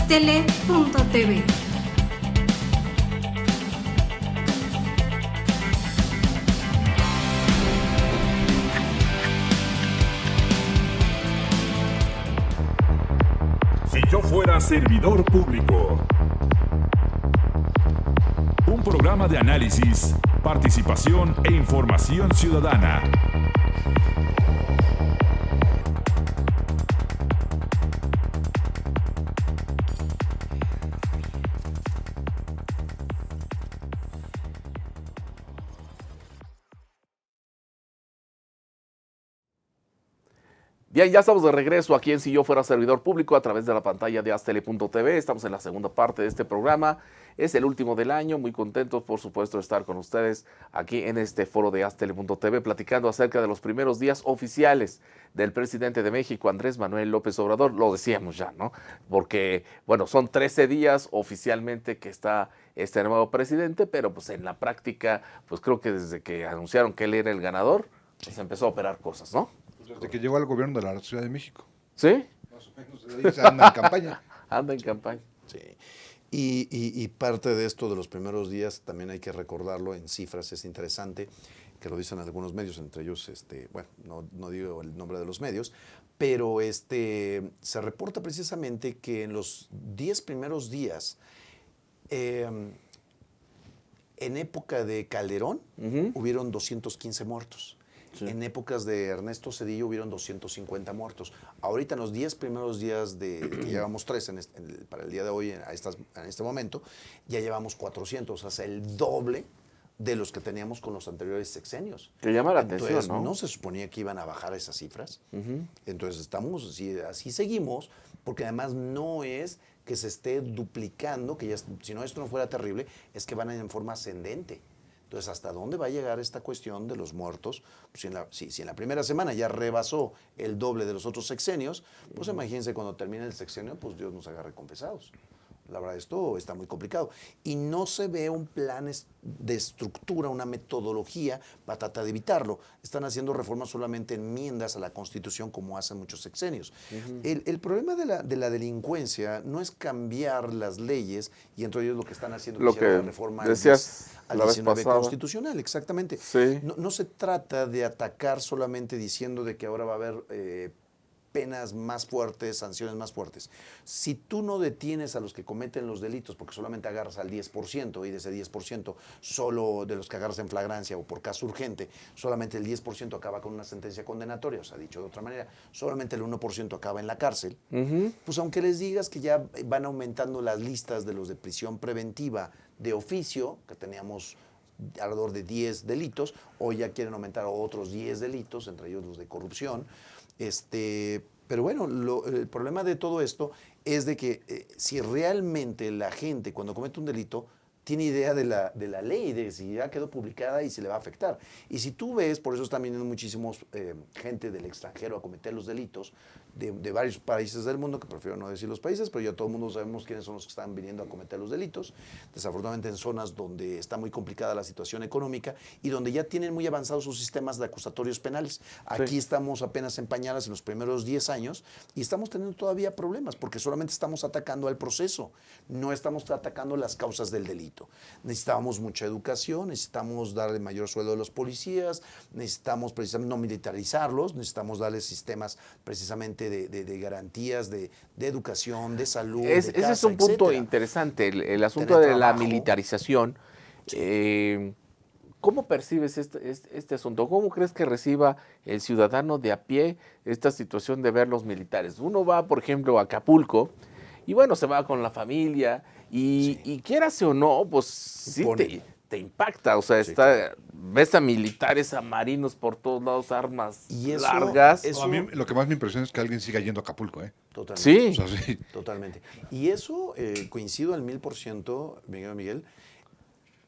astele.tv. Si yo fuera servidor público. Un programa de análisis, participación e información ciudadana. Bien, ya estamos de regreso aquí en Si Yo Fuera Servidor Público a través de la pantalla de astele.tv. Estamos en la segunda parte de este programa. Es el último del año. Muy contentos, por supuesto, de estar con ustedes aquí en este foro de astele.tv platicando acerca de los primeros días oficiales del presidente de México, Andrés Manuel López Obrador. Lo decíamos ya, ¿no? Porque, bueno, son 13 días oficialmente que está este nuevo presidente, pero pues en la práctica, pues creo que desde que anunciaron que él era el ganador, pues empezó a operar cosas, ¿no? Desde que llegó al gobierno de la Ciudad de México. ¿Sí? Más o menos, desde ahí se anda en campaña. Anda en campaña. Sí. Y parte de esto de los primeros días, también hay que recordarlo en cifras, es interesante, que lo dicen algunos medios, entre ellos, bueno, no digo el nombre de los medios, pero se reporta precisamente que en los 10 primeros días, en época de Calderón, hubieron 215 muertos. Sí. En épocas de Ernesto Zedillo hubieron 250 muertos. Ahorita en los 10 primeros días que llevamos 3 para el día de hoy, en este momento, ya llevamos 400, o sea, el doble de los que teníamos con los anteriores sexenios. Que llama la atención, ¿no? No se suponía que iban a bajar esas cifras. Entonces estamos, así seguimos, porque además no es que se esté duplicando, que ya, si no esto no fuera terrible, es que van a ir en forma ascendente. Entonces, ¿hasta dónde va a llegar esta cuestión de los muertos? Pues si en la primera semana ya rebasó el doble de los otros sexenios, pues imagínense cuando termine el sexenio, pues Dios nos agarre confesados. La verdad, esto está muy complicado. Y no se ve un plan de estructura, una metodología para tratar de evitarlo. Están haciendo reformas solamente enmiendas a la Constitución como hacen muchos sexenios. El problema de la delincuencia no es cambiar las leyes, y entre ellos lo que están haciendo lo que la reforma decías al la 19 vez pasada. constitucional, exactamente. Sí. No se trata de atacar solamente diciendo de que ahora va a haber penas más fuertes, sanciones más fuertes. Si tú no detienes a los que cometen los delitos, porque solamente agarras al 10%, y de ese 10%, solo de los que agarras en flagrancia o por caso urgente, solamente el 10% acaba con una sentencia condenatoria, o sea, dicho de otra manera, solamente el 1% acaba en la cárcel, pues aunque les digas que ya van aumentando las listas de los de prisión preventiva de oficio, que teníamos alrededor de 10 delitos, hoy ya quieren aumentar a otros 10 delitos, entre ellos los de corrupción. Pero bueno, el problema de todo esto es de que si realmente la gente cuando comete un delito tiene idea de la ley, de si ya quedó publicada y si le va a afectar. Y si tú ves, por eso están viniendo muchísimos gente del extranjero a cometer los delitos de varios países del mundo, que prefiero no decir los países, pero ya todo el mundo sabemos quiénes son los que están viniendo a cometer los delitos, desafortunadamente en zonas donde está muy complicada la situación económica y donde ya tienen muy avanzados sus sistemas de acusatorios penales. Aquí estamos apenas en pañales en los primeros 10 años y estamos teniendo todavía problemas porque solamente estamos atacando al proceso, no estamos atacando las causas del delito. Necesitamos mucha educación, necesitamos darle mayor sueldo a los policías, necesitamos precisamente no militarizarlos, necesitamos darles sistemas precisamente de garantías, de educación, de salud, ese es un punto interesante, el asunto de la militarización. Sí. ¿Cómo percibes este asunto? ¿Cómo crees que reciba el ciudadano de a pie esta situación de ver los militares? Uno va, por ejemplo, a Acapulco y bueno, se va con la familia y quieras o no, pues sí te impacta. O sea, ves a militares, a marinos por todos lados, armas largas. A mí lo que más me impresiona es que alguien siga yendo a Acapulco, ¿eh? Totalmente. Sí. O sea, sí. Totalmente. Y eso coincido al 1000%, Miguel,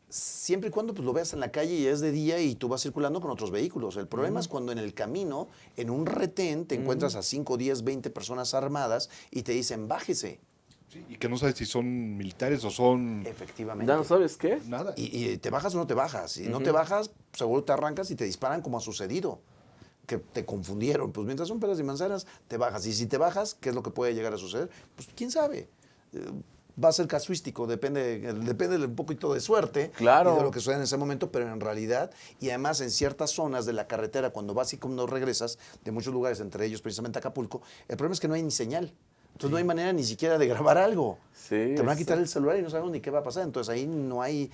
siempre y cuando pues, lo veas en la calle y es de día y tú vas circulando con otros vehículos. El problema es cuando en el camino, en un retén, te encuentras a 5, 10, 20 personas armadas y te dicen, bájese. Sí, y que no sabes si son militares o son... Efectivamente. ¿No sabes qué? Nada. Y te bajas o no te bajas. Si no te bajas, seguro te arrancas y te disparan como ha sucedido. Que te confundieron. Pues mientras son peras y manzanas, te bajas. Y si te bajas, ¿qué es lo que puede llegar a suceder? Pues quién sabe. va a ser casuístico, depende un poquito de suerte Claro. y de lo que sucede en ese momento, pero en realidad, y además en ciertas zonas de la carretera, cuando vas y cuando regresas, de muchos lugares, entre ellos precisamente Acapulco, el problema es que no hay ni señal. Entonces no hay manera ni siquiera de grabar algo. Sí, Te van a quitar el celular y no sabemos ni qué va a pasar. Entonces ahí no hay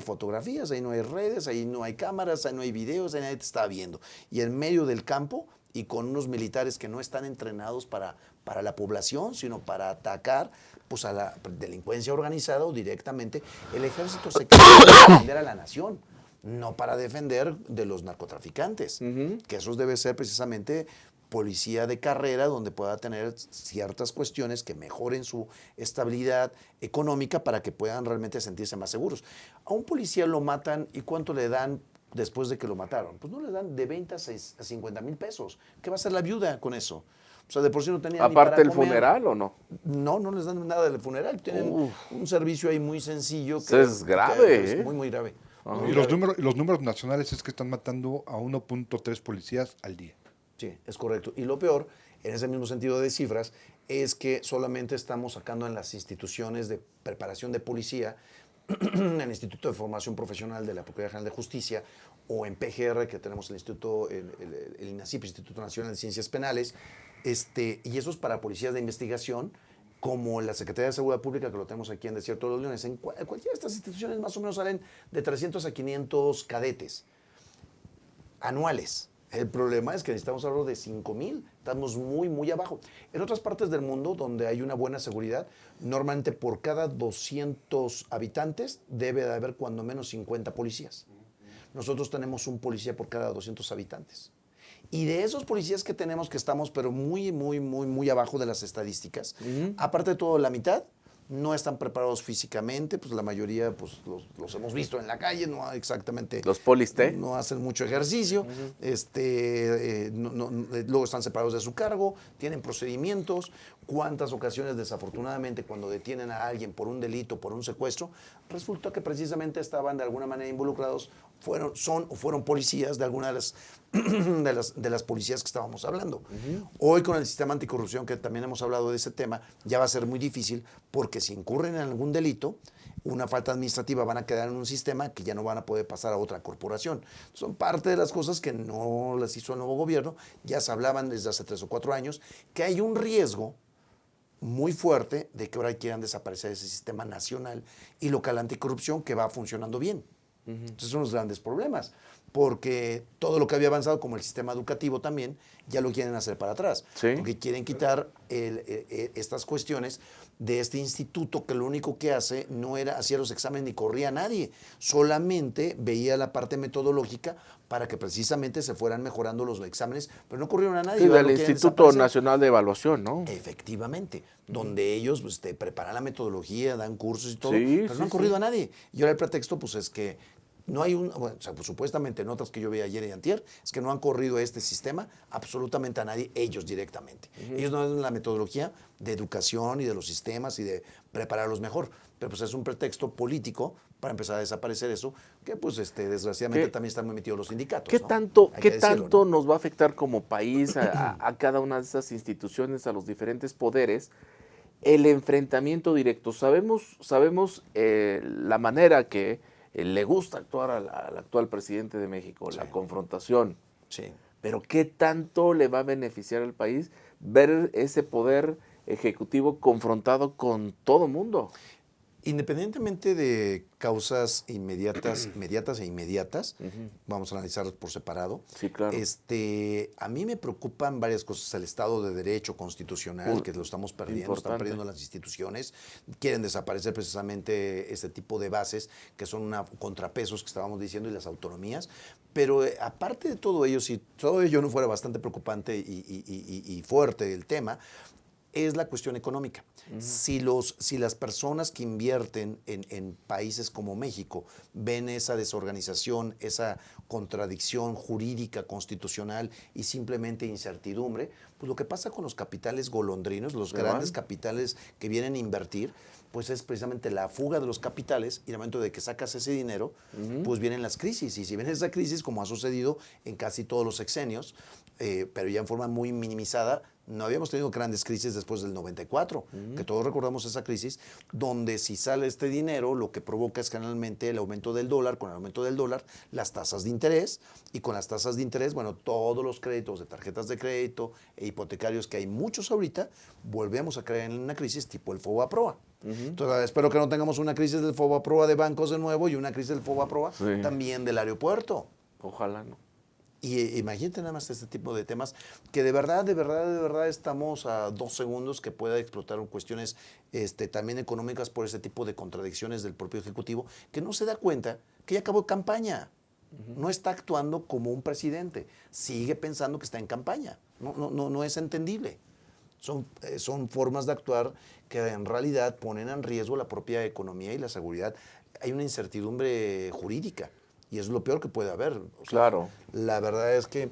fotografías, ahí no hay redes, ahí no hay cámaras, ahí no hay videos, ahí nadie te está viendo. Y en medio del campo y con unos militares que no están entrenados para la población, sino para atacar pues a la delincuencia organizada o directamente, el ejército se queda para defender a la nación, no para defender de los narcotraficantes, que eso debe ser precisamente policía de carrera donde pueda tener ciertas cuestiones que mejoren su estabilidad económica para que puedan realmente sentirse más seguros. A un policía lo matan y ¿cuánto le dan después de que lo mataron? Pues no le dan de 20 a 50 mil pesos. ¿Qué va a hacer la viuda con eso? O sea, de por sí no tenía ni para Aparte el comer. funeral, ¿o no? No, no les dan nada del funeral. Tienen un servicio ahí muy sencillo. Eso es grave, es ¿eh? muy, muy grave. Y los números nacionales es que están matando a 1.3 policías al día. Sí, es correcto. Y lo peor, en ese mismo sentido de cifras, es que solamente estamos sacando en las instituciones de preparación de policía, en el Instituto de Formación Profesional de la Procuraduría General de Justicia, o en PGR, que tenemos el Instituto, el INACIP, Instituto Nacional de Ciencias Penales, y eso es para policías de investigación, como la Secretaría de Seguridad Pública, que lo tenemos aquí en Desierto de los Leones. En cualquiera de estas instituciones más o menos salen de 300 a 500 cadetes anuales. El problema es que necesitamos algo de 5,000. Estamos muy, muy abajo. En otras partes del mundo donde hay una buena seguridad, normalmente por cada 200 habitantes debe de haber cuando menos 50 policías. Nosotros tenemos un policía por cada 200 habitantes. Y de esos policías que tenemos, que estamos pero muy, muy, muy, muy abajo de las estadísticas, aparte de todo, la mitad no están preparados físicamente, pues la mayoría pues los hemos visto en la calle, no exactamente. Los polis T. No hacen mucho ejercicio, luego están separados de su cargo, tienen procedimientos. ¿Cuántas ocasiones, desafortunadamente, cuando detienen a alguien por un delito, por un secuestro, resulta que precisamente estaban de alguna manera involucrados, fueron policías de alguna de las policías que estábamos hablando? Hoy con el sistema anticorrupción, que también hemos hablado de ese tema, ya va a ser muy difícil, porque si incurren en algún delito, una falta administrativa, van a quedar en un sistema que ya no van a poder pasar a otra corporación. Son parte de las cosas que no las hizo el nuevo gobierno. Ya se hablaban desde hace 3 o 4 años que hay un riesgo muy fuerte de que ahora quieran desaparecer ese sistema nacional y local anticorrupción que va funcionando bien. Entonces son los grandes problemas, porque todo lo que había avanzado, como el sistema educativo también, ya lo quieren hacer para atrás. Sí. Porque quieren quitar estas cuestiones de este instituto que lo único que hace no era hacía los exámenes ni corría a nadie, solamente veía la parte metodológica para que precisamente se fueran mejorando los exámenes, pero no corrieron a nadie. Sí, Ahora del lo quieren Instituto desaparecer. Nacional de Evaluación, ¿no? Efectivamente, donde ellos pues, te preparan la metodología, dan cursos y todo, Sí, pero no han corrido a nadie. Y ahora el pretexto pues es que no hay pues, supuestamente notas que yo vi ayer y antier, es que no han corrido este sistema absolutamente a nadie, ellos directamente. Ellos no dan la metodología de educación y de los sistemas y de prepararlos mejor, pero pues es un pretexto político para empezar a desaparecer eso, que pues desgraciadamente también están muy metidos los sindicatos. ¿Qué ¿no? tanto, Hay qué que decirlo, tanto ¿no? nos va a afectar como país a cada una de esas instituciones, a los diferentes poderes, el enfrentamiento directo? Sabemos la manera que le gusta actuar al actual presidente de México, la confrontación. Sí. Pero ¿qué tanto le va a beneficiar al país ver ese poder ejecutivo confrontado con todo mundo? Independientemente de causas inmediatas e inmediatas, vamos a analizarlas por separado. Sí, claro. A mí me preocupan varias cosas. El Estado de Derecho constitucional, que lo estamos perdiendo, están importante. perdiendo las instituciones. Quieren desaparecer precisamente este tipo de bases que son contrapesos que estábamos diciendo y las autonomías. Pero aparte de todo ello, si todo ello no fuera bastante preocupante y fuerte el tema, es la cuestión económica. Si las personas que invierten en países como México ven esa desorganización, esa contradicción jurídica, constitucional y simplemente incertidumbre, pues lo que pasa con los capitales golondrinos, los grandes capitales que vienen a invertir, pues es precisamente la fuga de los capitales, y en el momento de que sacas ese dinero, pues vienen las crisis. Y si viene esa crisis, como ha sucedido en casi todos los sexenios, pero ya en forma muy minimizada, No habíamos tenido grandes crisis después del 94, que todos recordamos esa crisis, donde si sale este dinero, lo que provoca es generalmente el aumento del dólar, con el aumento del dólar, las tasas de interés, y con las tasas de interés, bueno, todos los créditos de tarjetas de crédito e hipotecarios, que hay muchos ahorita, volvemos a caer en una crisis tipo el FOBAPROA. Entonces, espero que no tengamos una crisis del FOBAPROA de bancos de nuevo y una crisis del FOBAPROA también del aeropuerto. Ojalá no. Y imagínate nada más este tipo de temas que de verdad estamos a 2 segundos que pueda explotar cuestiones también económicas por ese tipo de contradicciones del propio Ejecutivo, que no se da cuenta que ya acabó campaña. No está actuando como un presidente, sigue pensando que está en campaña. No es entendible. Son formas de actuar que en realidad ponen en riesgo la propia economía y la seguridad. Hay una incertidumbre jurídica. Y es lo peor que puede haber. O sea, Claro. La verdad es que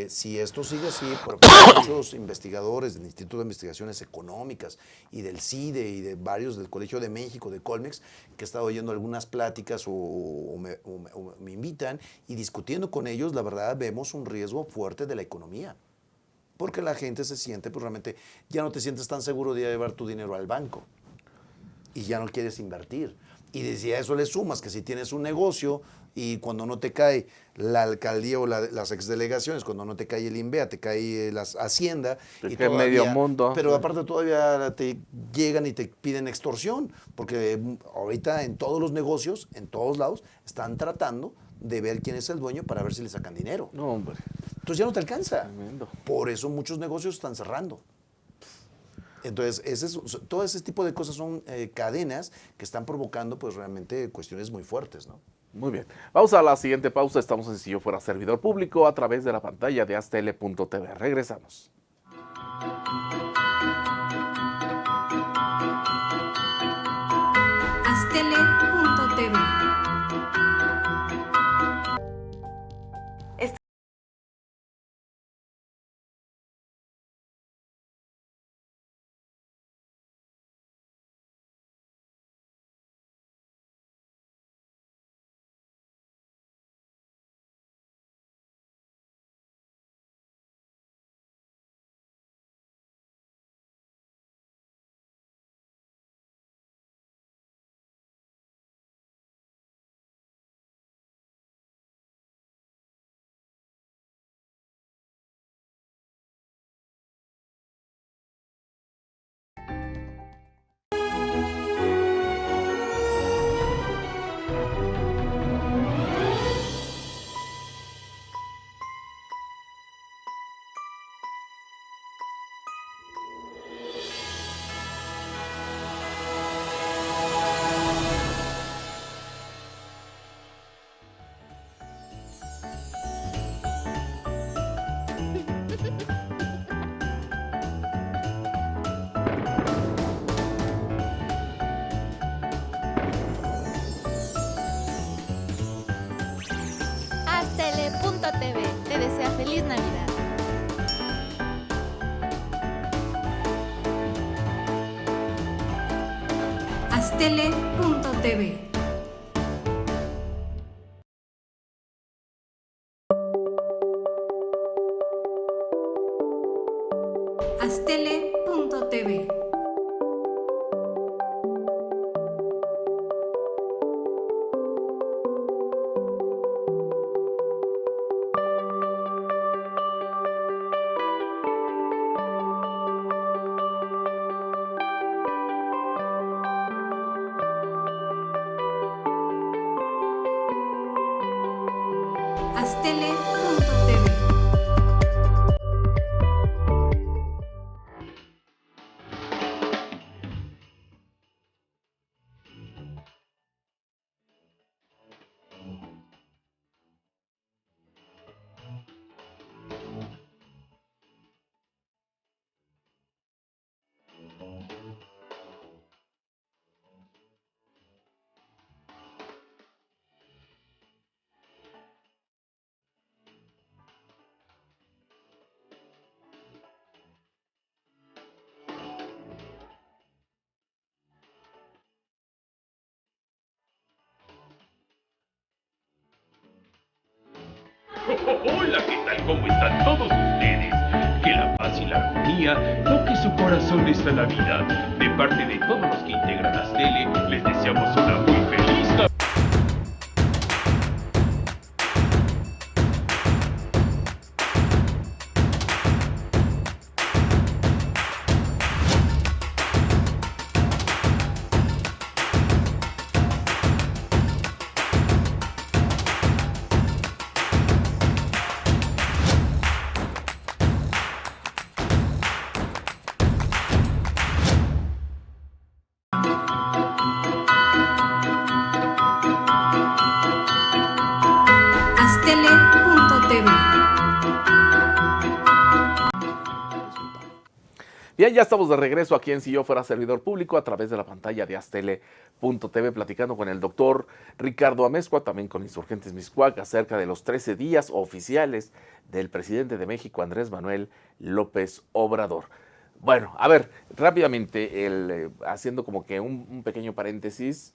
si esto sigue así, porque hay muchos investigadores del Instituto de Investigaciones Económicas y del CIDE y de varios del Colegio de México, de Colmex, que he estado oyendo algunas pláticas o me invitan y discutiendo con ellos, la verdad vemos un riesgo fuerte de la economía. Porque la gente se siente, pues realmente ya no te sientes tan seguro de llevar tu dinero al banco y ya no quieres invertir. Y si a eso le sumas que si tienes un negocio y cuando no te cae la alcaldía o las exdelegaciones, cuando no te cae el INVEA, te cae la Hacienda. Te y cae medio mundo. Pero aparte todavía te llegan y te piden extorsión, porque ahorita en todos los negocios, en todos lados, están tratando de ver quién es el dueño para ver si le sacan dinero. No, hombre. Entonces ya no te alcanza. Tremendo. Por eso muchos negocios están cerrando. Entonces, todo ese tipo de cosas son cadenas que están provocando pues realmente cuestiones muy fuertes, ¿no? Muy bien. Vamos a la siguiente pausa. Estamos en Si Yo Fuera Servidor Público a través de la pantalla de aztl.tv. Regresamos. Aztl.tv. Aztl.tv te desea feliz Navidad. Aztl.tv. Aztl.tv. Aztl.tv. Hola, ¿qué tal? ¿Cómo están todos ustedes? Que la paz y la armonía toque su corazón esta Navidad. De parte de todos los que integran Astele, les deseamos una muy feliz Navidad. Astele.tv. Bien, ya estamos de regreso aquí en Si Yo Fuera Servidor Público a través de la pantalla de Astele.tv, platicando con el doctor Ricardo Amezcua, también con Insurgentes Mixcoac, acerca de los 13 días oficiales del presidente de México, Andrés Manuel López Obrador. Bueno, a ver, rápidamente, haciendo como que un pequeño paréntesis,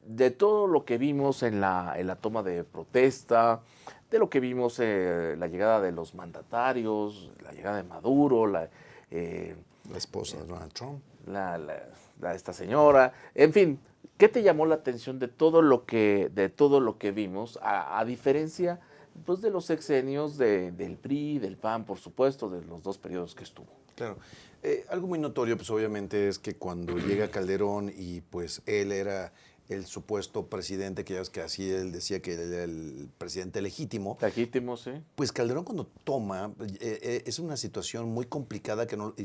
de todo lo que vimos en la toma de protesta, de lo que vimos la llegada de los mandatarios, la llegada de Maduro, La esposa de Donald Trump. esta señora, en fin, ¿qué te llamó la atención de todo lo que vimos, a diferencia pues, de los sexenios del PRI, del PAN, por supuesto, de los dos periodos que estuvo? Claro. Algo muy notorio, pues obviamente, es que cuando llega Calderón y pues él era el supuesto presidente, que ya ves que así él decía que él era el presidente legítimo. Legítimo, sí. Pues Calderón cuando toma, es una situación muy complicada que no,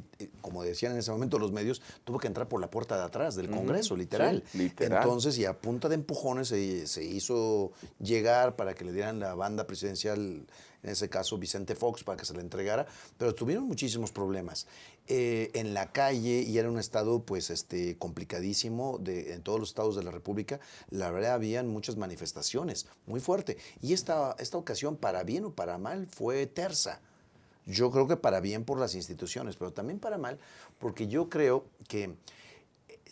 como decían en ese momento los medios, tuvo que entrar por la puerta de atrás del Congreso, literal. Sí, literal. Entonces, y a punta de empujones se hizo llegar para que le dieran la banda presidencial, en ese caso Vicente Fox, para que se le entregara, pero tuvieron muchísimos problemas en la calle y era un estado pues complicadísimo en todos los estados de la República. La verdad habían muchas manifestaciones muy fuerte y esta ocasión, para bien o para mal, fue tersa. Yo creo que para bien por las instituciones, pero también para mal porque yo creo que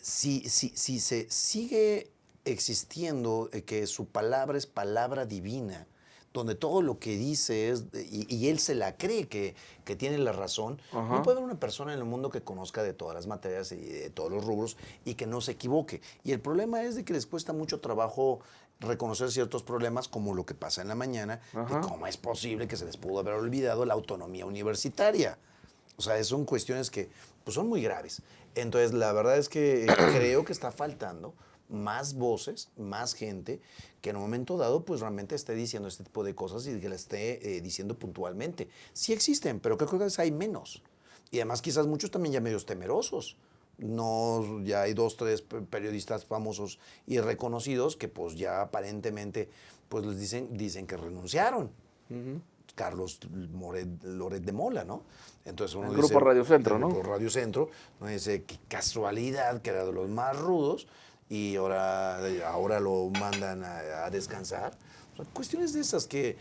si se sigue existiendo que su palabra es palabra divina, donde todo lo que dice es, y él se la cree que tiene la razón, no puede haber una persona en el mundo que conozca de todas las materias y de todos los rubros y que no se equivoque. Y el problema es de que les cuesta mucho trabajo reconocer ciertos problemas, como lo que pasa en la mañana, de cómo es posible que se les pudo haber olvidado la autonomía universitaria. O sea, son cuestiones que pues, son muy graves. Entonces, la verdad es que creo que está faltando más voces, más gente que en un momento dado pues realmente esté diciendo este tipo de cosas y que la esté diciendo puntualmente. Sí existen, pero creo que hay menos. Y además quizás muchos también ya medios temerosos. No, ya hay 2, 3 periodistas famosos y reconocidos que pues ya aparentemente pues les dicen que renunciaron. Carlos Loret de Mola, ¿no? Entonces uno el grupo Radio Centro, ¿no? El grupo Radio Centro, uno dice, qué casualidad que era de los más rudos y ahora lo mandan a descansar. O sea, cuestiones de esas que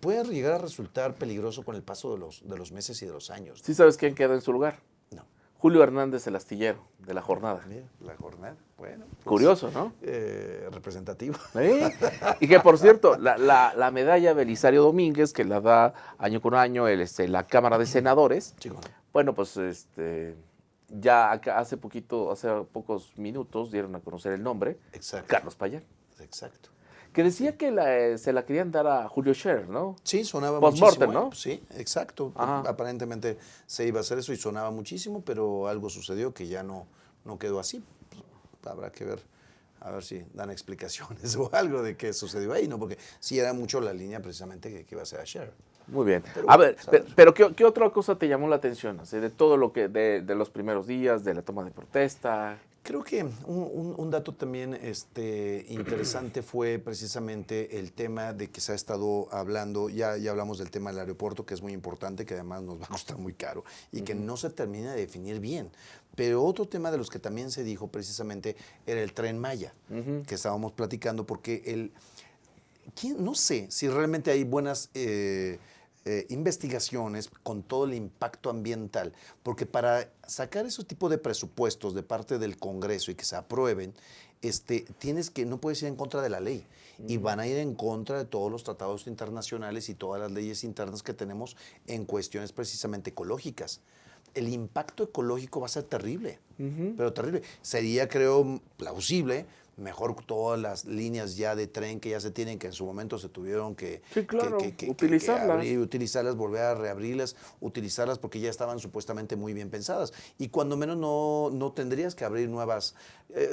pueden llegar a resultar peligroso con el paso de los meses y de los años. ¿Sí sabes quién queda en su lugar? No. Julio Hernández, el astillero de La Jornada. Mira, La Jornada, bueno. Pues, curioso, ¿no? Representativo. ¿Sí? Y que, por cierto, la medalla Belisario Domínguez, que la da año con año la Cámara de Senadores, Chico, ¿no? bueno, pues ya hace pocos minutos dieron a conocer el nombre, Exacto. Carlos Payán, Exacto. que decía que se la querían dar a Julio Scherer, ¿no? Sí, sonaba Post-mortem, muchísimo. ¿no? Sí, exacto. Ajá. Aparentemente se iba a hacer eso y sonaba muchísimo, pero algo sucedió que ya no quedó así. Pues, habrá que ver, a ver si dan explicaciones o algo de qué sucedió ahí, ¿no? Porque sí era mucho la línea precisamente que iba a ser a Scherer. Muy bien. Pero, a ver, ¿sabes? pero ¿qué otra cosa te llamó la atención? Así, de todo lo que, de los primeros días, de la toma de protesta. Creo que un dato también interesante fue precisamente el tema de que se ha estado hablando, ya hablamos del tema del aeropuerto, que es muy importante, que además nos va a costar muy caro y que no se termina de definir bien. Pero otro tema de los que también se dijo precisamente era el Tren Maya, que estábamos platicando, porque no sé si realmente hay buenas investigaciones con todo el impacto ambiental, porque para sacar ese tipo de presupuestos de parte del Congreso y que se aprueben, no puedes ir en contra de la ley y van a ir en contra de todos los tratados internacionales y todas las leyes internas que tenemos en cuestiones precisamente ecológicas. el impacto ecológico va a ser terrible, pero terrible. Sería, creo, plausible mejor todas las líneas ya de tren que ya se tienen, que en su momento se tuvieron que, Sí, claro, que utilizarlas. utilizarlas, volver a reabrirlas, utilizarlas porque ya estaban supuestamente muy bien pensadas. Y cuando menos no tendrías que abrir nuevas.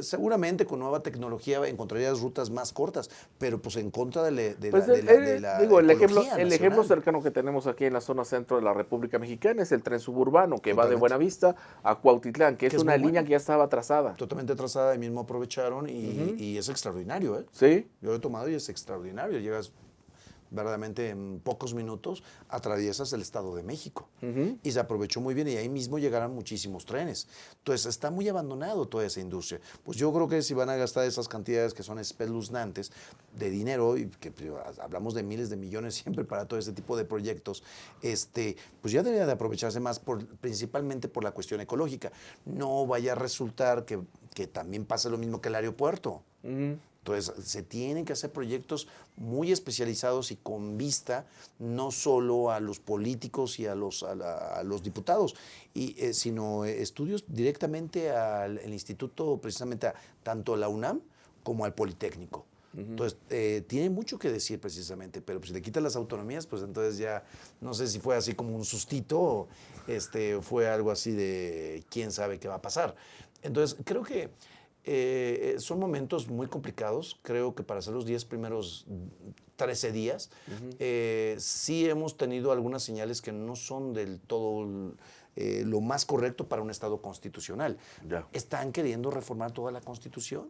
Seguramente con nueva tecnología encontrarías rutas más cortas, pero pues en contra de la digo, el ejemplo nacional. cercano que tenemos aquí en la zona centro de la República Mexicana es el tren suburbano que va de Totalmente. Buenavista a Cuautitlán, que es Que es una muy línea bueno. que ya estaba trazada. Totalmente atrasada, ahí mismo aprovecharon y es extraordinario, ¿eh? Sí. Yo lo he tomado y es extraordinario. Llegas verdaderamente en pocos minutos, atraviesas el Estado de México. Y se aprovechó muy bien y ahí mismo llegaron muchísimos trenes. Entonces está muy abandonado toda esa industria. Pues yo creo que si van a gastar esas cantidades que son espeluznantes de dinero, y que hablamos de miles de millones siempre para todo este tipo de proyectos, pues ya debería de aprovecharse más principalmente por la cuestión ecológica. No vaya a resultar que también pase lo mismo que el aeropuerto. Entonces, se tienen que hacer proyectos muy especializados y con vista no solo a los políticos y a los diputados, sino estudios directamente al instituto, precisamente tanto a la UNAM como al Politécnico. Entonces, tiene mucho que decir precisamente, pero pues, si le quitan las autonomías, pues entonces ya, no sé si fue así como un sustito o fue algo así de quién sabe qué va a pasar. Entonces, creo que son momentos muy complicados. Creo que para hacer los 10 primeros 13 días, sí hemos tenido algunas señales que no son del todo lo más correcto para un Estado constitucional. Ya. ¿Están queriendo reformar toda la Constitución?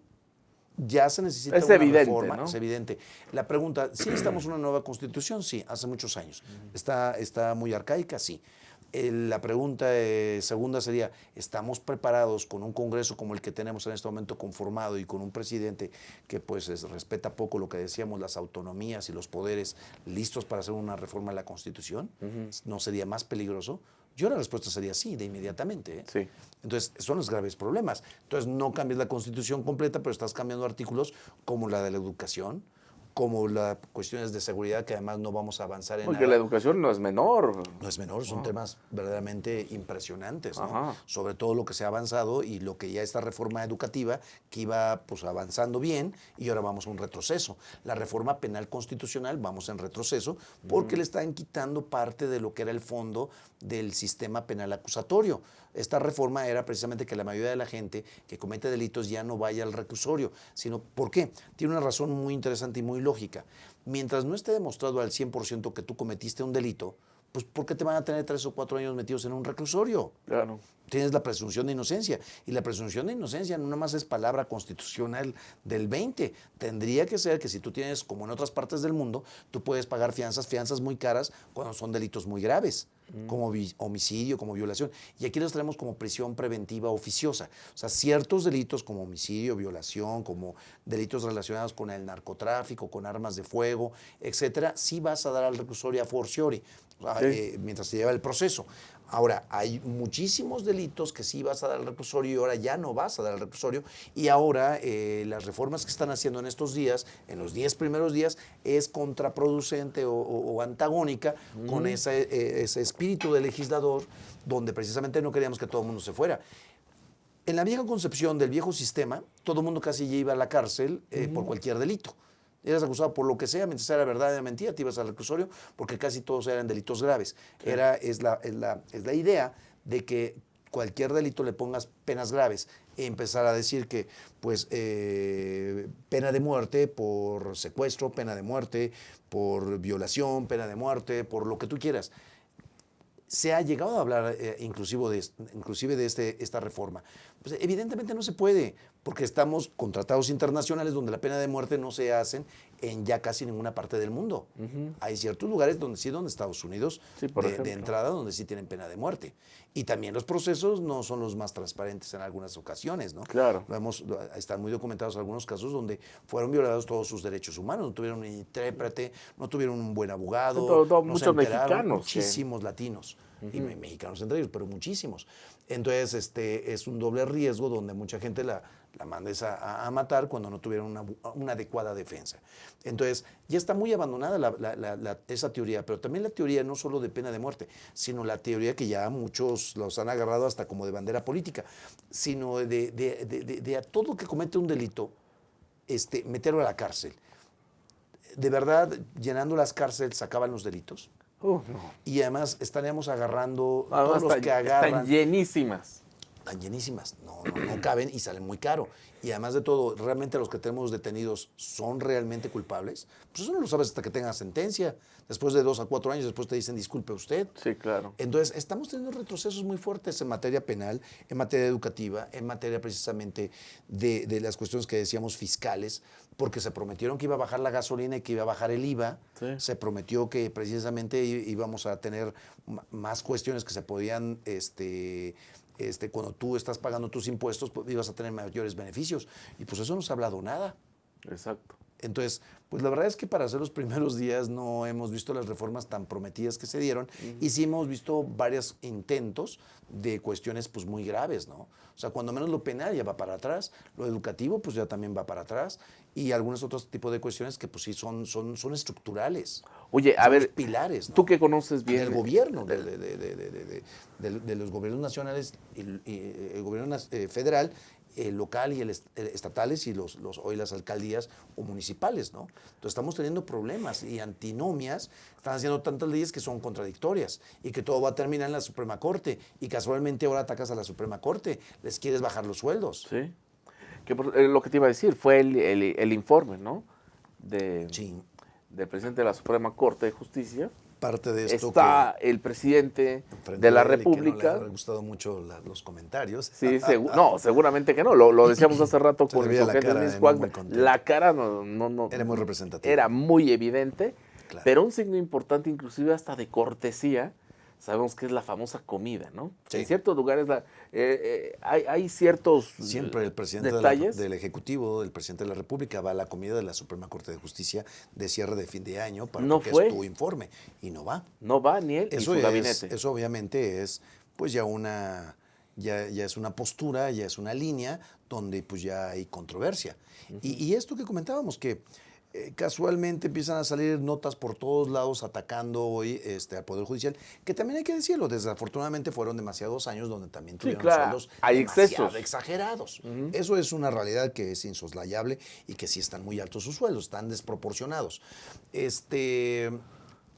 Ya se necesita Es una evidente, reforma, ¿no? es evidente. La pregunta, ¿sí necesitamos una nueva Constitución? Sí, hace muchos años. ¿Está muy arcaica? Sí. La pregunta segunda sería, ¿estamos preparados con un Congreso como el que tenemos en este momento conformado y con un presidente que pues respeta poco lo que decíamos, las autonomías y los poderes, listos para hacer una reforma a la Constitución? ¿No sería más peligroso? Yo la respuesta sería sí, de inmediatamente. ¿eh? Sí. Entonces, son los graves problemas. Entonces, no cambies la Constitución completa, pero estás cambiando artículos como la de la educación, como las cuestiones de seguridad, que además no vamos a avanzar en Porque nada. la educación no es menor. No es menor, son temas verdaderamente impresionantes, ¿no? Ajá. Sobre todo lo que se ha avanzado y lo que ya esta reforma educativa que iba pues avanzando bien y ahora vamos a un retroceso. La reforma penal constitucional vamos en retroceso porque le están quitando parte de lo que era el fondo del sistema penal acusatorio. Esta reforma era precisamente que la mayoría de la gente que comete delitos ya no vaya al reclusorio, sino ¿por qué? Tiene una razón muy interesante y muy lógica. Mientras no esté demostrado al 100% que tú cometiste un delito, pues ¿por qué te van a tener 3 o 4 años metidos en un reclusorio? Claro. Tienes la presunción de inocencia. Y la presunción de inocencia no nada más es palabra constitucional del 20. Tendría que ser que si tú tienes, como en otras partes del mundo, tú puedes pagar fianzas muy caras cuando son delitos muy graves, como homicidio, como violación. Y aquí los traemos como prisión preventiva oficiosa. O sea, ciertos delitos como homicidio, violación, como delitos relacionados con el narcotráfico, con armas de fuego, etcétera, sí vas a dar al reclusorio a fortiori, o sea, mientras se lleva el proceso. Ahora, hay muchísimos delitos que sí vas a dar al reclusorio y ahora ya no vas a dar al reclusorio. Y ahora las reformas que están haciendo en estos días, en los 10 primeros días, es contraproducente o antagónica con ese espíritu del legislador, donde precisamente no queríamos que todo el mundo se fuera. En la vieja concepción del viejo sistema, todo el mundo casi ya iba a la cárcel por cualquier delito. Eras acusado por lo que sea, mientras era verdad o mentira, te ibas al reclusorio, porque casi todos eran delitos graves. Sí. Es la idea de que cualquier delito le pongas penas graves y empezar a decir que, pues, pena de muerte por secuestro, pena de muerte por violación, pena de muerte por lo que tú quieras. Se ha llegado a hablar inclusive de esta reforma. Pues evidentemente no se puede, porque estamos con tratados internacionales donde la pena de muerte no se hacen en ya casi ninguna parte del mundo. Hay ciertos lugares donde sí, donde Estados Unidos, sí, de entrada, donde sí tienen pena de muerte. Y también los procesos no son los más transparentes en algunas ocasiones, ¿no? Claro. Están muy documentados algunos casos donde fueron violados todos sus derechos humanos, no tuvieron un intérprete, no tuvieron un buen abogado. Muchos mexicanos. Muchísimos latinos. y mexicanos entre ellos, pero muchísimos. Entonces, es un doble riesgo donde mucha gente la mandes a matar cuando no tuvieron una adecuada defensa. Entonces, ya está muy abandonada esa teoría, pero también la teoría no solo de pena de muerte, sino la teoría que ya muchos los han agarrado hasta como de bandera política, sino de a todo que comete un delito, meterlo a la cárcel. De verdad, llenando las cárceles se acaban los delitos. No. Y además estaríamos agarrando Además, todos los que agarran. están llenísimas. Están llenísimas, no caben y salen muy caro. Y además de todo, ¿realmente los que tenemos detenidos son realmente culpables? Pues eso no lo sabes hasta que tengas sentencia. Después de 2 a 4 años, después te dicen disculpe usted. Sí, claro. Entonces, estamos teniendo retrocesos muy fuertes en materia penal, en materia educativa, en materia precisamente de las cuestiones que decíamos fiscales, porque se prometieron que iba a bajar la gasolina y que iba a bajar el IVA. Sí. Se prometió que precisamente íbamos a tener más cuestiones que se podían... cuando tú estás pagando tus impuestos, pues ibas a tener mayores beneficios. Y pues eso no se ha hablado nada. Exacto. Entonces, pues la verdad es que para hacer los primeros días no hemos visto las reformas tan prometidas que se dieron y sí hemos visto varios intentos de cuestiones pues muy graves, ¿no? O sea, cuando menos lo penal ya va para atrás, lo educativo pues ya también va para atrás y algunos otros tipos de cuestiones que pues sí son estructurales. Oye, a Son ver, los pilares, ¿no? tú que conoces bien del gobierno, de los gobiernos nacionales, y el gobierno federal, el local y el estatales y hoy las alcaldías o municipales, ¿no? Entonces estamos teniendo problemas y antinomias, están haciendo tantas leyes que son contradictorias y que todo va a terminar en la Suprema Corte y casualmente ahora atacas a la Suprema Corte, les quieres bajar los sueldos. Sí. Que lo que te iba a decir fue el informe, ¿no? Sí. Del presidente de la Suprema Corte de Justicia. Parte de esto está el presidente enfrente de la él y que República. no le han gustado mucho los comentarios. Sí, no, seguramente que no. Lo decíamos hace rato Se con le el veía la sujeto cara de de Luis no Cuauhtémoc. muy contento. La cara no Era muy representativa. era muy evidente, Claro. pero un signo importante, inclusive hasta de cortesía, sabemos que es la famosa comida, ¿no? Sí. En ciertos lugares hay ciertos Siempre el presidente detalles. del Ejecutivo, el presidente de la República, va a la comida de la Suprema Corte de Justicia de cierre de fin de año para No que fue. es tu informe. Y no va. No va ni él ni su gabinete. Eso obviamente es pues ya es una postura, ya es una línea donde pues ya hay controversia. Y esto que comentábamos, que casualmente empiezan a salir notas por todos lados atacando hoy al Poder Judicial, que también hay que decirlo, desafortunadamente fueron demasiados años donde también tuvieron claro, sueldos hay demasiado excesos. exagerados. Eso es una realidad que es insoslayable y que sí están muy altos sus sueldos, están desproporcionados.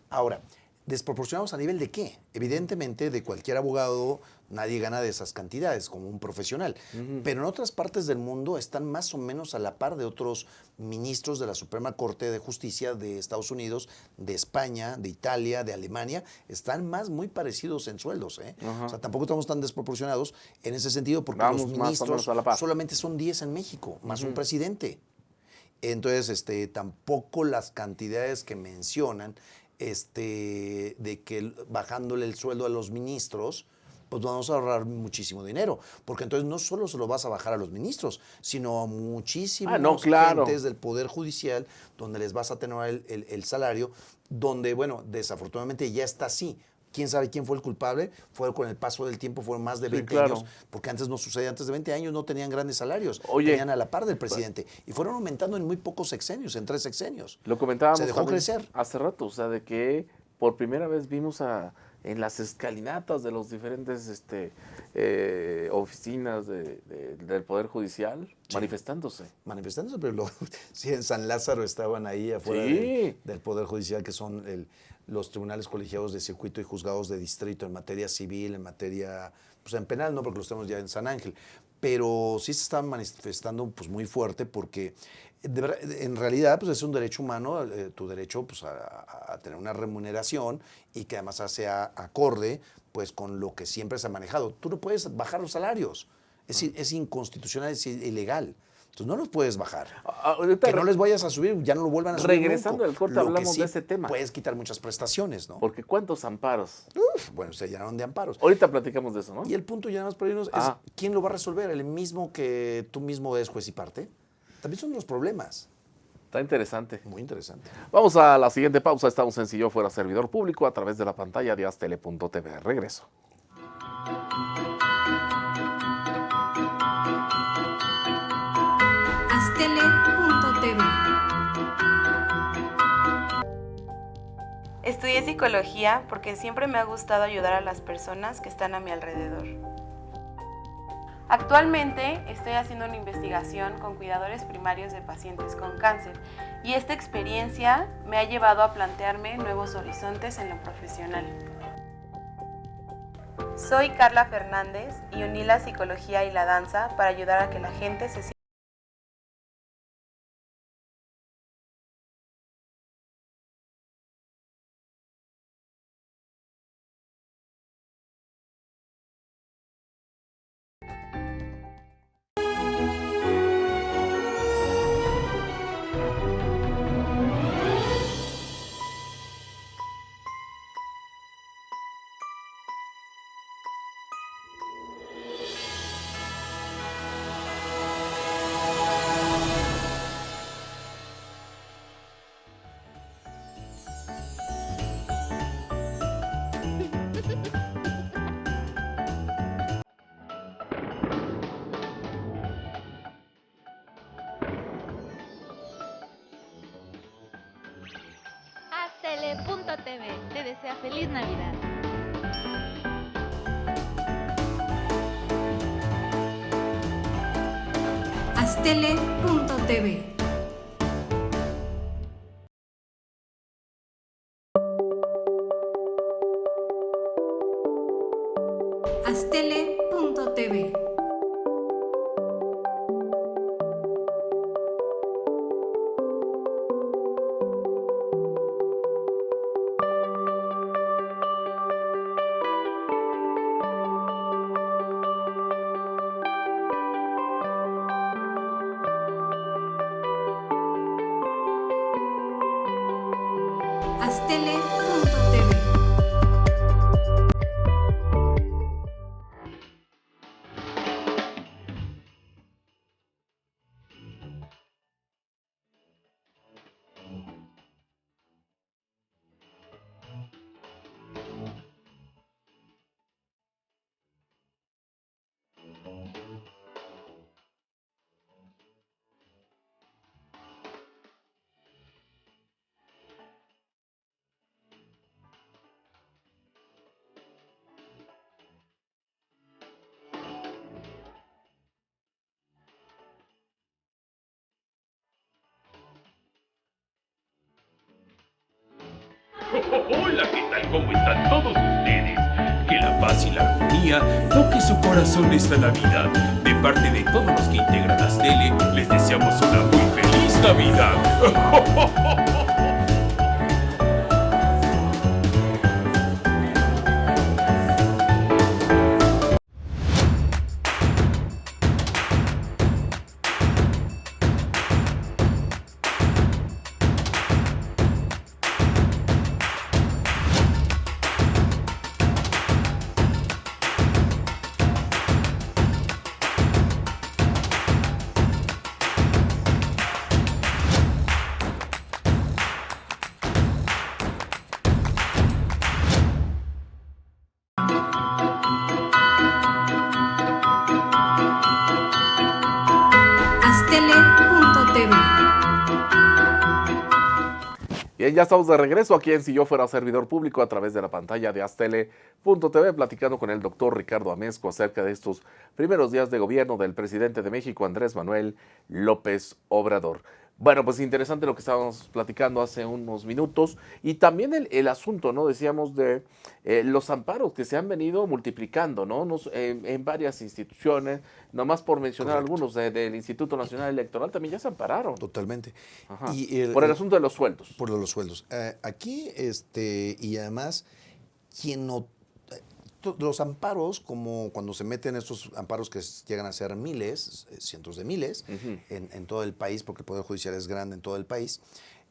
Ahora, ¿desproporcionados a nivel de qué? Evidentemente, de cualquier abogado nadie gana de esas cantidades como un profesional. Pero en otras partes del mundo están más o menos a la par de otros ministros de la Suprema Corte de Justicia de Estados Unidos, de España, de Italia, de Alemania. Están muy parecidos en sueldos, ¿eh? O sea, tampoco estamos tan desproporcionados en ese sentido porque Vamos los más o menos ministros a la par. solamente son 10 en México, más un presidente. Entonces, tampoco las cantidades que mencionan de que bajándole el sueldo a los ministros, pues vamos a ahorrar muchísimo dinero. Porque entonces no solo se lo vas a bajar a los ministros, sino a muchísimos claro. agentes del Poder Judicial, donde les vas a tener el salario, donde, bueno, desafortunadamente ya está así. ¿Quién sabe quién fue el culpable? Fue con el paso del tiempo, fueron más de 20 claro. años, porque antes no sucedía, antes de 20 años no tenían grandes salarios, Oye, tenían a la par del presidente, y fueron aumentando en muy pocos sexenios, en 3 sexenios. Lo comentábamos Se dejó también crecer. hace rato, o sea, de que por primera vez vimos en las escalinatas de los diferentes oficinas del Poder Judicial manifestándose. Manifestándose, pero sí, en San Lázaro estaban ahí afuera Sí. del Poder Judicial, que son los tribunales colegiados de circuito y juzgados de distrito en materia civil, en materia, pues en penal, no, porque los tenemos ya en San Ángel. Pero sí se estaban manifestando pues muy fuerte porque en realidad pues es un derecho humano, tu derecho pues a tener una remuneración y que además sea acorde pues con lo que siempre se ha manejado. Tú no puedes bajar los salarios, es inconstitucional, es ilegal. Entonces no los puedes bajar. Ahorita Que no les vayas a subir, ya no lo vuelvan a subir. Regresando nunca. al corte Lo que hablamos sí de ese tema. Puedes quitar muchas prestaciones, ¿no? Porque ¿cuántos amparos? Bueno, se llenaron de amparos. Ahorita platicamos de eso, ¿no? Y el punto ya nada más por irnos es ¿quién lo va a resolver? ¿El mismo que tú mismo eres juez y parte? También son los problemas. Está interesante. Muy interesante. Vamos a la siguiente pausa. Estamos en Si Yo Fuera Servidor Público a través de la pantalla de Aztele.tv. Regreso. Aztele.tv. Estudié psicología porque siempre me ha gustado ayudar a las personas que están a mi alrededor. Actualmente estoy haciendo una investigación con cuidadores primarios de pacientes con cáncer y esta experiencia me ha llevado a plantearme nuevos horizontes en lo profesional. Soy Carla Fernández y uní la psicología y la danza para ayudar a que la gente se sienta. Aztele.tv te desea feliz Navidad. Aztele.tv. Aztele.tv. Aztele.tv. Hola, ¿qué tal? ¿Cómo están todos ustedes? Que la paz y la armonía toque su corazón esta Navidad. De parte de todos los que integran Aztele, les deseamos una muy feliz Navidad. Aztele.tv. Bien, ya estamos de regreso aquí en Si Yo Fuera Servidor Público a través de la pantalla de Aztele.tv, platicando con el doctor Ricardo Amezco acerca de estos primeros días de gobierno del presidente de México, Andrés Manuel López Obrador. Bueno, pues interesante lo que estábamos platicando hace unos minutos y también el asunto, ¿no? Decíamos de los amparos que se han venido multiplicando, ¿no? En varias instituciones, nomás por mencionar Correcto. algunos del Instituto Nacional Electoral, también ya se ampararon. Totalmente. Ajá. Y Por el asunto de los sueldos. Por los sueldos. Aquí, y además, quien no. Los amparos, como cuando se meten estos amparos que llegan a ser miles, cientos de miles, en todo el país, porque el Poder Judicial es grande en todo el país,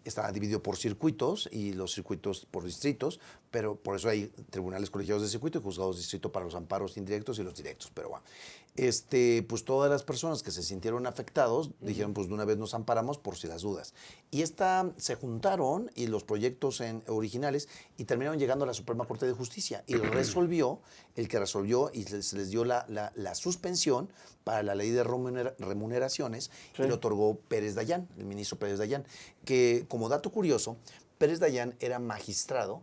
está dividido por circuitos y los circuitos por distritos, pero por eso hay tribunales colegiados de circuito y juzgados de distrito para los amparos indirectos y los directos. Pero bueno, pues todas las personas que se sintieron afectados dijeron, pues de una vez nos amparamos por si las dudas. Y se juntaron y los proyectos originales y terminaron llegando a la Suprema Corte de Justicia y resolvió y se les dio la suspensión para la ley de remuneraciones y lo otorgó Pérez Dayán, el ministro Pérez Dayán, que como dato curioso, Pérez Dayán era magistrado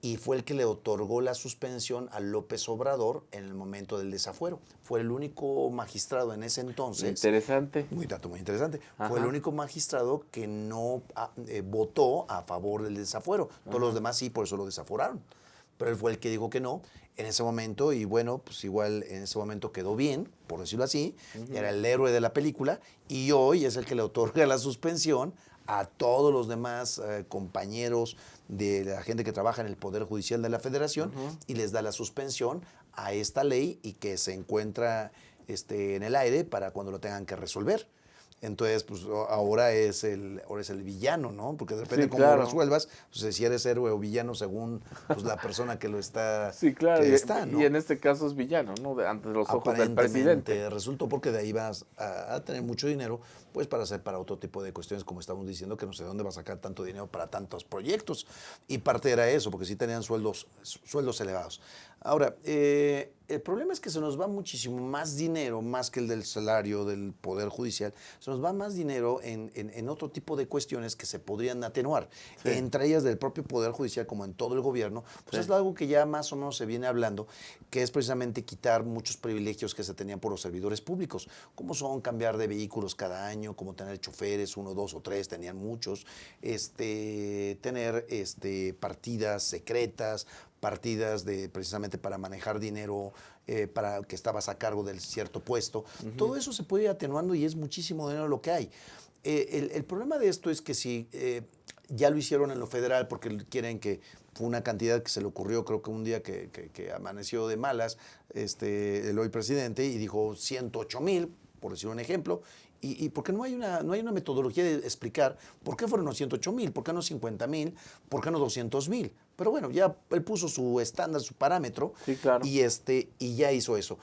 y fue el que le otorgó la suspensión a López Obrador en el momento del desafuero. Fue el único magistrado en ese entonces. Interesante. Dato muy interesante. Ajá. Fue el único magistrado que no votó a favor del desafuero. Todos los demás sí, por eso lo desaforaron. Pero él fue el que dijo que no en ese momento y bueno, pues igual en ese momento quedó bien, por decirlo así. Era el héroe de la película y hoy es el que le otorga la suspensión a todos los demás compañeros de la gente que trabaja en el Poder Judicial de la Federación y les da la suspensión a esta ley y que se encuentra en el aire para cuando lo tengan que resolver. Entonces, pues ahora es el villano, ¿no? Porque de repente como lo resuelvas, pues si eres héroe o villano según pues, la persona que lo está. Sí, claro. ¿No? Y en este caso es villano, ¿no? Ante los ojos del presidente. Resultó porque de ahí vas a tener mucho dinero, pues para hacer para otro tipo de cuestiones, como estamos diciendo, que no sé de dónde va a sacar tanto dinero para tantos proyectos. Y parte era eso, porque sí tenían sueldos elevados. Ahora, el problema es que se nos va muchísimo más dinero, más que el del salario del Poder Judicial, se nos va más dinero en otro tipo de cuestiones que se podrían atenuar. Sí. Entre ellas del propio Poder Judicial, como en todo el gobierno, pues es algo que ya más o menos se viene hablando, que es precisamente quitar muchos privilegios que se tenían por los servidores públicos, como son cambiar de vehículos cada año, como tener choferes, 1, 2 o 3, tenían muchos, tener partidas secretas, partidas precisamente para manejar dinero, para que estabas a cargo de cierto puesto. Todo eso se puede ir atenuando y es muchísimo dinero lo que hay. El problema de esto es que si ya lo hicieron en lo federal porque quieren que fue una cantidad que se le ocurrió, creo que un día que amaneció de malas el hoy presidente y dijo 108,000, por decir un ejemplo, y porque no hay una metodología de explicar por qué fueron los 108,000, por qué no 50,000, por qué no 200,000. Pero bueno, ya él puso su estándar, su parámetro, sí, claro. y ya hizo eso.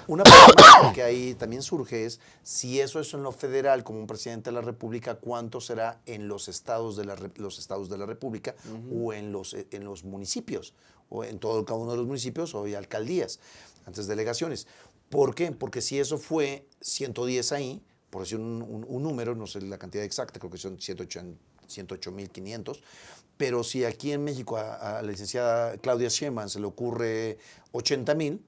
Una pregunta que ahí también surge es, si eso es en lo federal, como un presidente de la República, ¿cuánto será en los estados de la República o en los municipios? O en cada uno de los municipios o hay alcaldías, antes delegaciones. ¿Por qué? Porque si eso fue 110 ahí, por decir un número, no sé la cantidad exacta, creo que son 108,500, pero si aquí en México a la licenciada Claudia Sheinbaum se le ocurre 80,000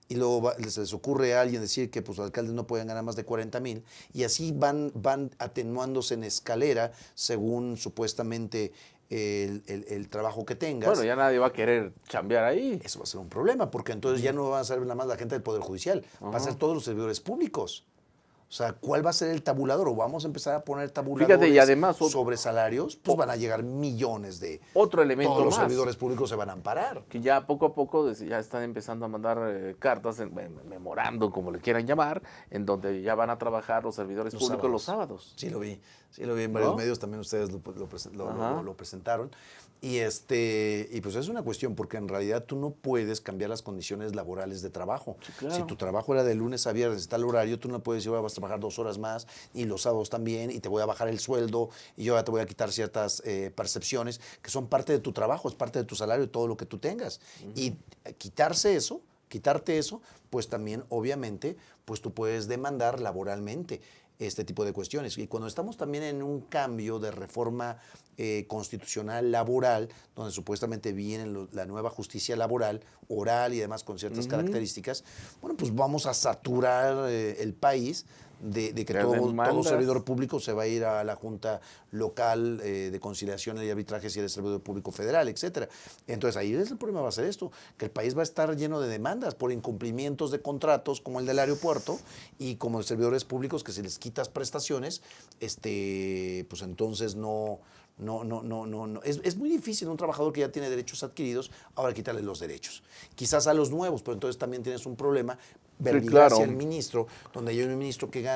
y luego se les ocurre a alguien decir que pues, los alcaldes no pueden ganar más de 40,000 y así van atenuándose en escalera según supuestamente el trabajo que tengas. Bueno, ya nadie va a querer chambear ahí. Eso va a ser un problema, porque entonces ya no va a ser nada más la gente del Poder Judicial, va a ser todos los servidores públicos. O sea, ¿cuál va a ser el tabulador? O vamos a empezar a poner tabuladores. Fíjate, y además, sobre salarios, pues van a llegar millones de... Otro elemento todos los más, servidores públicos se van a amparar. Que ya poco a poco ya están empezando a mandar cartas, memorando, como le quieran llamar, en donde ya van a trabajar los servidores públicos los sábados. Sí lo vi en varios medios, también ustedes lo presentaron. Y pues es una cuestión, porque en realidad tú no puedes cambiar las condiciones laborales de trabajo. Sí, claro. Si tu trabajo era de lunes a viernes, tal horario, tú no puedes decir, ahora vas a trabajar 2 horas más, y los sábados también, y te voy a bajar el sueldo, y yo ya te voy a quitar ciertas percepciones que son parte de tu trabajo, es parte de tu salario, todo lo que tú tengas. Y quitarte eso, pues también, obviamente, pues tú puedes demandar laboralmente este tipo de cuestiones. Y cuando estamos también en un cambio de reforma constitucional laboral, donde supuestamente viene la nueva justicia laboral, oral y demás con ciertas características, bueno, pues vamos a saturar el país de que todo servidor público se va a ir a la Junta Local de Conciliación y Arbitraje si eres servidor público federal, etcétera. Entonces ahí el problema va a ser esto, que el país va a estar lleno de demandas por incumplimientos de contratos como el del aeropuerto y como los servidores públicos que si les quitas prestaciones, pues entonces no. Es muy difícil a un trabajador que ya tiene derechos adquiridos ahora quitarle los derechos. Quizás a los nuevos, pero entonces también tienes un problema verbilar hacia el ministro, donde hay un ministro que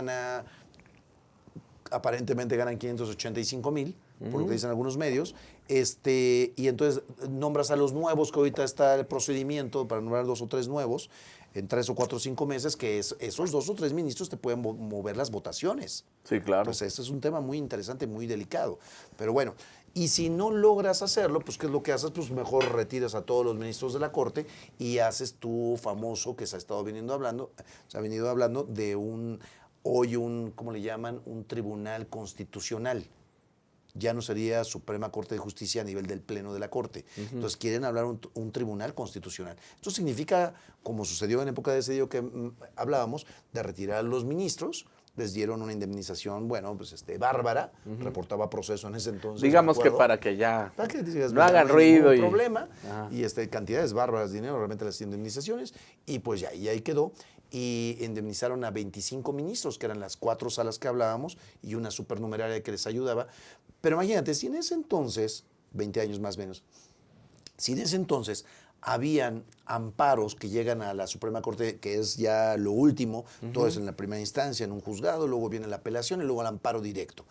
aparentemente ganan 585,000, por lo que dicen algunos medios, y entonces nombras a los nuevos, que ahorita está el procedimiento para nombrar 2 o 3 nuevos, en 3 o 4 o 5 meses, que esos 2 o 3 ministros te pueden mover las votaciones. Sí, claro. Pues ese es un tema muy interesante, muy delicado. Pero bueno, y si no logras hacerlo, pues ¿qué es lo que haces? Pues mejor retiras a todos los ministros de la Corte y haces tu famoso, que se ha estado venido hablando de un, ¿cómo le llaman? Un tribunal constitucional. Ya no sería Suprema Corte de Justicia a nivel del Pleno de la Corte. Entonces quieren hablar un tribunal constitucional. Esto significa, como sucedió en época de Cedillo que hablábamos, de retirar a los ministros. Les dieron una indemnización, bueno, pues bárbara, reportaba proceso en ese entonces. Digamos que para que ya para que digas, no hagan ruido. Y problema, y cantidades bárbaras de dinero, realmente las indemnizaciones, y pues ya, y ahí quedó. Y indemnizaron a 25 ministros, que eran las 4 salas que hablábamos, y una supernumeraria que les ayudaba. Pero imagínate, si en ese entonces, 20 años más o menos, si en ese entonces habían amparos que llegan a la Suprema Corte, que es ya lo último, todo es en la primera instancia, en un juzgado, luego viene la apelación y luego el amparo directo.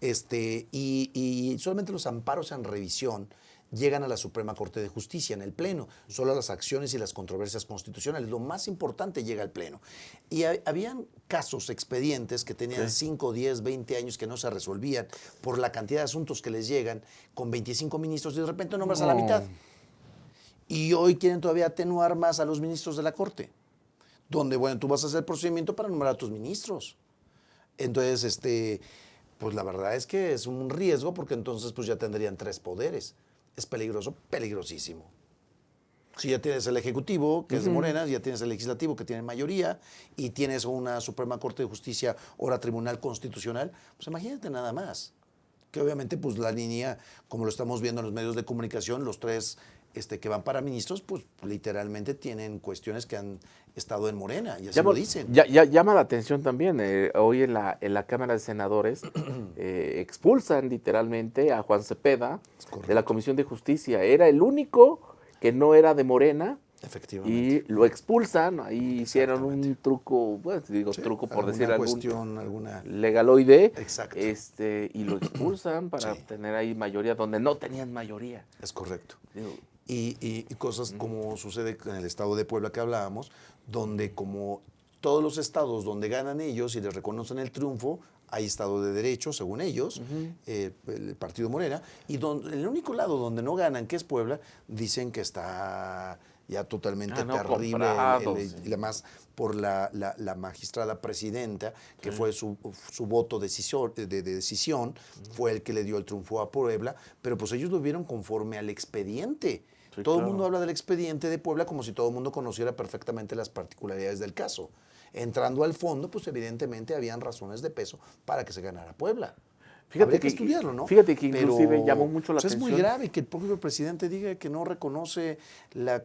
Y solamente los amparos en revisión llegan a la Suprema Corte de Justicia en el Pleno. Solo las acciones y las controversias constitucionales, lo más importante, llega al Pleno. Y habían casos, expedientes que tenían 5, 10, 20 años que no se resolvían por la cantidad de asuntos que les llegan con 25 ministros y de repente nombras a la mitad. Y hoy quieren todavía atenuar más a los ministros de la Corte, donde, bueno, tú vas a hacer el procedimiento para nombrar a tus ministros. Entonces, pues la verdad es que es un riesgo porque entonces pues ya tendrían 3 poderes. Es peligroso, peligrosísimo. Si ya tienes el Ejecutivo, que es de Morena, ya tienes el Legislativo, que tiene mayoría, y tienes una Suprema Corte de Justicia, ahora Tribunal Constitucional, pues imagínate nada más. Que obviamente pues la línea, como lo estamos viendo en los medios de comunicación, los 3 que van para ministros, pues literalmente tienen cuestiones que han estado en Morena, y así lo dicen. Llama la atención también, hoy en la Cámara de Senadores expulsan literalmente a Juan Cepeda de la Comisión de Justicia. Era el único que no era de Morena. Efectivamente. Y lo expulsan, ahí hicieron un truco, bueno, digo truco por decir alguna legaloide. Exacto. Y lo expulsan para tener ahí mayoría donde no tenían mayoría. Es correcto. Digo, y cosas como sucede en el estado de Puebla que hablábamos, donde como todos los estados donde ganan ellos y les reconocen el triunfo, hay Estado de Derecho, según ellos, el Partido Morena, y el único lado donde no ganan, que es Puebla, dicen que está ya totalmente terrible, y además por la magistrada presidenta, que fue su voto de decisión, fue el que le dio el triunfo a Puebla, pero pues ellos lo vieron conforme al expediente. Sí, todo el mundo habla del expediente de Puebla como si todo el mundo conociera perfectamente las particularidades del caso. Entrando al fondo, pues evidentemente habían razones de peso para que se ganara Puebla. Habría que estudiarlo, ¿no? Fíjate que inclusive llamó mucho la atención. Es muy grave que el propio presidente diga que no reconoce la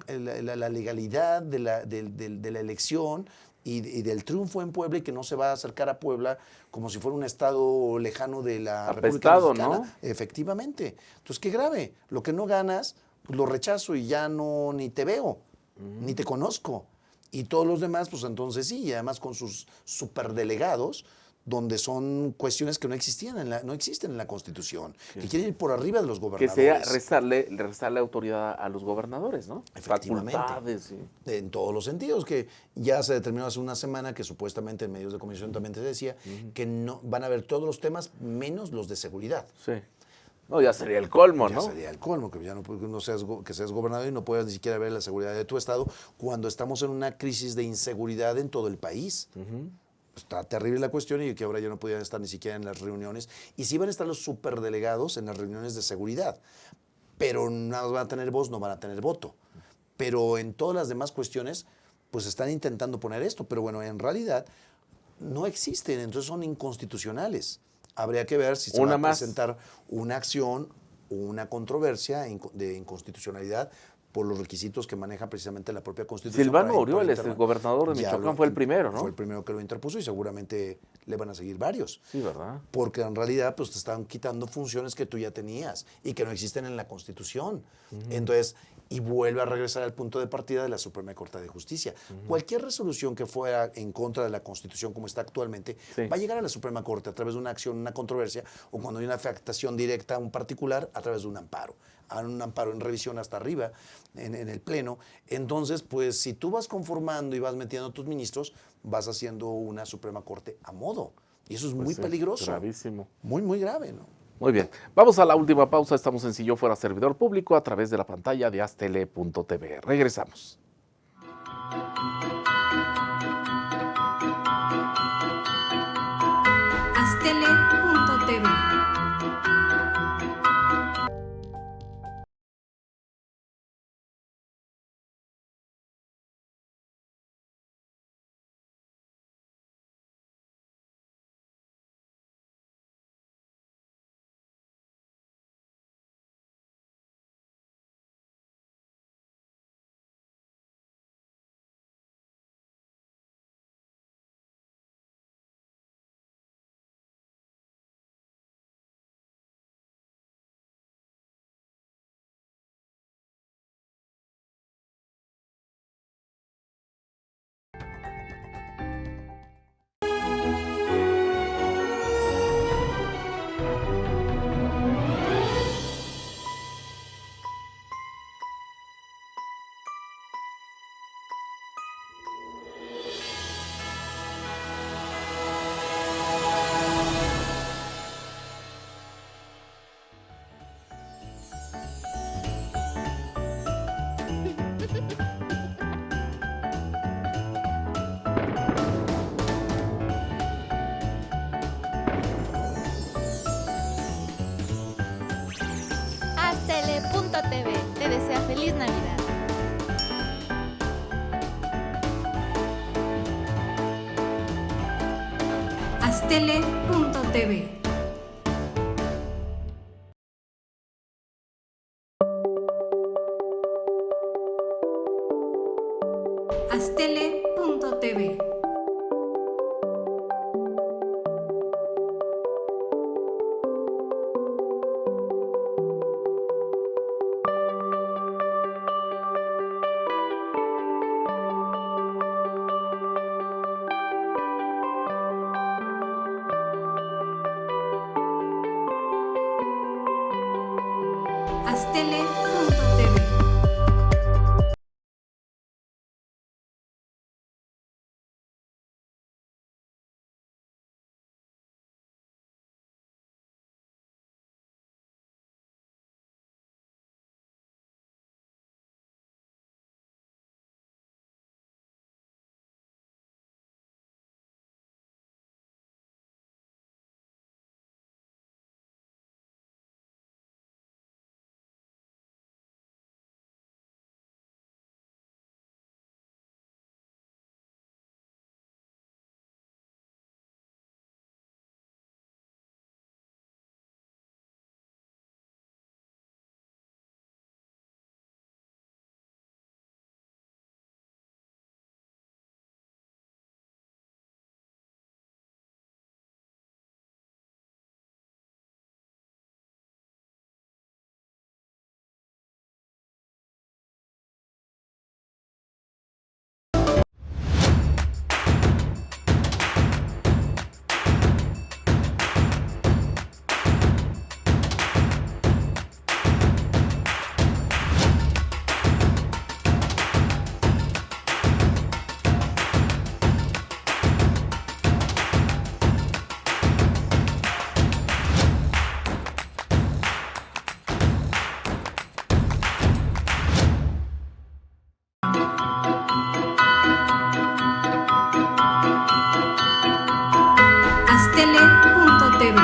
legalidad de la elección y del triunfo en Puebla y que no se va a acercar a Puebla como si fuera un estado lejano de la República Mexicana. ¿No? Efectivamente. Entonces, qué grave. Lo que no ganas, pues lo rechazo y ya ni te veo, ni te conozco. Y todos los demás, pues entonces sí, y además con sus superdelegados, donde son cuestiones que no existen en la Constitución, que quieren ir por arriba de los gobernadores. Que sea restarle autoridad a los gobernadores, ¿no? Efectivamente. Facultades. Sí. En todos los sentidos, que ya se determinó hace una semana que supuestamente en medios de comunicación también se decía que no van a ver todos los temas menos los de seguridad. Sí. No, ya sería el colmo, ¿no? Ya sería el colmo, que ya no seas gobernador y no puedas ni siquiera ver la seguridad de tu estado cuando estamos en una crisis de inseguridad en todo el país. Está terrible la cuestión y que ahora ya no podían estar ni siquiera en las reuniones. Y sí van a estar los superdelegados en las reuniones de seguridad, pero nada más van a tener voz, no van a tener voto. Pero en todas las demás cuestiones, pues están intentando poner esto, pero bueno, en realidad no existen, entonces son inconstitucionales. Habría que ver si se va a presentar una acción o una controversia de inconstitucionalidad por los requisitos que maneja precisamente la propia Constitución. Silvano Aureoles, el gobernador de Michoacán, fue el primero, ¿no? Fue el primero que lo interpuso y seguramente le van a seguir varios. Sí, ¿verdad? Porque en realidad pues te están quitando funciones que tú ya tenías y que no existen en la Constitución. Entonces, y vuelve a regresar al punto de partida de la Suprema Corte de Justicia. Cualquier resolución que fuera en contra de la Constitución como está actualmente, Sí. va a llegar a la Suprema Corte a través de una acción, una controversia, o cuando hay una afectación directa a un particular, a través de un amparo. A un amparo en revisión hasta arriba, en el Pleno. Entonces, pues, si tú vas conformando y vas metiendo a tus ministros, vas haciendo una Suprema Corte a modo. Y eso es muy sí, peligroso. gravísimo. Muy, muy grave, ¿no? Muy bien, vamos a la última pausa. Estamos en Si Yo Fuera Servidor Público a través de la pantalla de aztele.tv. Regresamos. Aztele.tv. Aztele.tv te desea feliz Navidad. Aztele.tv. Aztele.tv. Aztele.tv. Aztele.tv.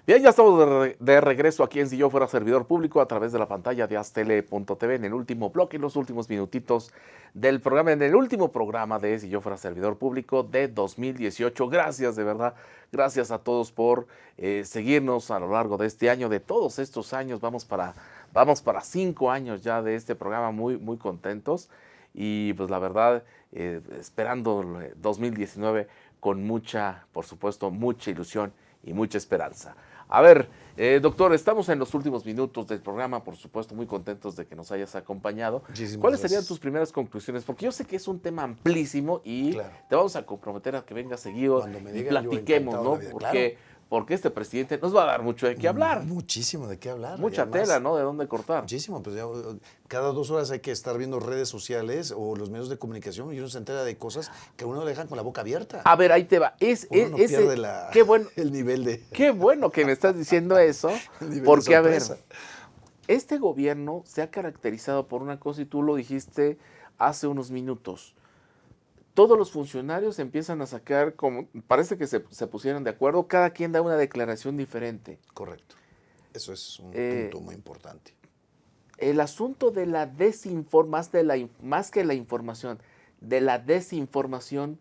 Bien, ya estamos de regreso aquí en Si Yo Fuera Servidor Público a través de la pantalla de aztele.tv en el último bloque, en los últimos minutitos del programa, en el último programa de Si Yo Fuera Servidor Público de 2018. Gracias, de verdad, gracias a todos por seguirnos a lo largo de este año, de todos estos años. Vamos para 5 años ya de este programa, muy, muy contentos. Y pues la verdad, esperando 2019 con mucha, por supuesto, mucha ilusión y mucha esperanza. A ver, doctor, estamos en los últimos minutos del programa, por supuesto, muy contentos de que nos hayas acompañado. Muchísimas ¿Cuáles serían gracias. tus primeras conclusiones? Porque yo sé que es un tema amplísimo y Claro. te vamos a comprometer a que vengas seguido Cuando me y digan, yo platiquemos, encantado ¿no? de la vida, Porque este presidente nos va a dar mucho de qué hablar. Muchísimo de qué hablar. Mucha y además, tela, ¿no? De dónde cortar. Muchísimo, pues ya, cada 2 horas hay que estar viendo redes sociales o los medios de comunicación y uno se entera de cosas que a uno le dejan con la boca abierta. A ver, ahí te va. Uno no Ese, pierde qué bueno, el nivel de... qué bueno que me estás diciendo eso, el nivel de porque a ver, sorpresa. este gobierno se ha caracterizado por una cosa y tú lo dijiste hace unos minutos. Todos los funcionarios empiezan a sacar, como parece que se pusieran de acuerdo, cada quien da una declaración diferente. Correcto. Eso es un punto muy importante. El asunto de la desinformación, más que la información, de la desinformación,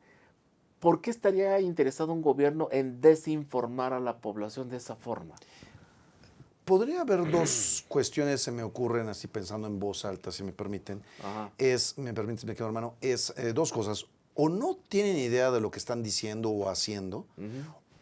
¿por qué estaría interesado un gobierno en desinformar a la población de esa forma? Podría haber 2 cuestiones, se me ocurren así pensando en voz alta, si me permiten. Ajá. Me permites, mi querido hermano, 2 cosas. O no tienen idea de lo que están diciendo o haciendo,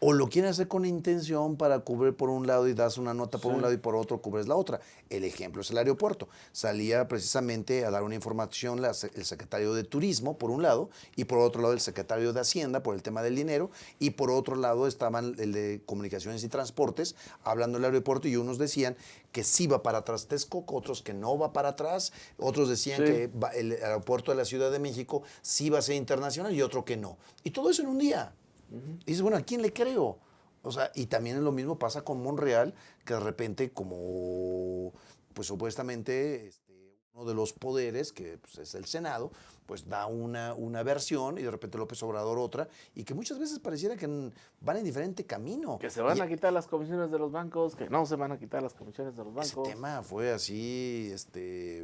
o lo quieren hacer con intención para cubrir por un lado y das una nota por un lado y por otro cubres la otra. El ejemplo es el aeropuerto. Salía precisamente a dar una información el secretario de Turismo, por un lado, y por otro lado el secretario de Hacienda por el tema del dinero, y por otro lado estaban el de Comunicaciones y Transportes hablando del aeropuerto y unos decían que sí va para atrás Texcoco, otros que no va para atrás, otros decían que el aeropuerto de la Ciudad de México sí va a ser internacional y otro que no. Y todo eso en un día. Y dices, bueno, ¿a quién le creo? O sea, y también lo mismo pasa con Monreal, que de repente como, pues supuestamente, uno de los poderes, que pues, es el Senado, pues da una versión y de repente López Obrador otra, y que muchas veces pareciera que van en diferente camino. Que se van a quitar las comisiones de los bancos, que no se van a quitar las comisiones de los Ese bancos. tema fue así,